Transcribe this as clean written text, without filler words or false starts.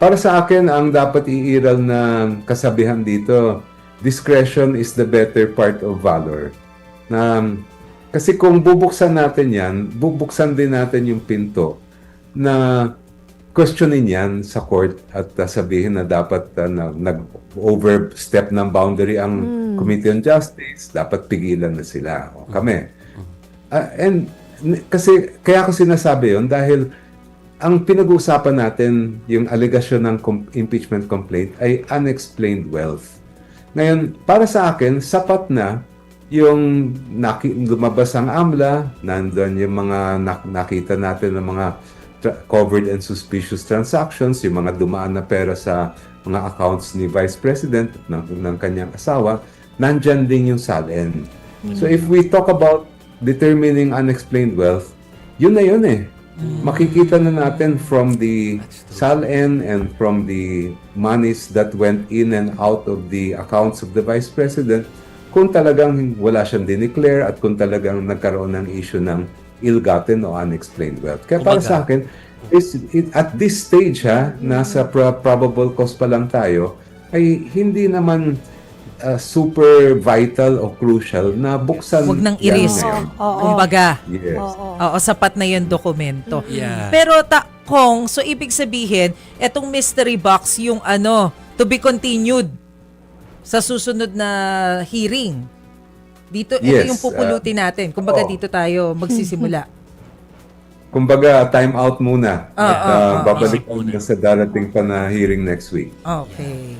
para sa akin, ang dapat iiral na kasabihan dito, discretion is the better part of valor. Na, kasi kung bubuksan natin yan, bubuksan din natin yung pinto na questionin yan sa court at sabihin na dapat nag-overstep ng boundary ang Committee on Justice, dapat pigilan na sila. O, kami. Kasi kaya ko sinasabi yon dahil ang pinag-uusapan natin, yung allegation ng impeachment complaint ay unexplained wealth. Ngayon, para sa akin, sapat na yung lumabas ang AMLA, nandun yung mga nakita natin ng mga covered and suspicious transactions, yung mga dumaan na pera sa mga accounts ni Vice President ng kanyang asawa, nandyan din yung SALN. So if we talk about determining unexplained wealth, yun na yun eh. Makikita na natin from the SALN and from the monies that went in and out of the accounts of the Vice President kung talagang wala siyang dineclare at kung talagang nagkaroon ng issue ng ill-gotten o unexplained wealth. Kaya para sa akin, at this stage, nasa probable cause pa lang tayo, ay hindi naman super vital o crucial na buksan. Huwag nang i-risk. Kumbaga. Yes. Oo, sapat na yung dokumento. Yeah. Pero Kong, so ibig sabihin, etong mystery box yung to be continued sa susunod na hearing. Dito, ito Yes, yung pupulutin natin. Kumbaga dito tayo magsisimula. Kumbaga, time out muna. At babalik sa darating pa na hearing next week. Okay.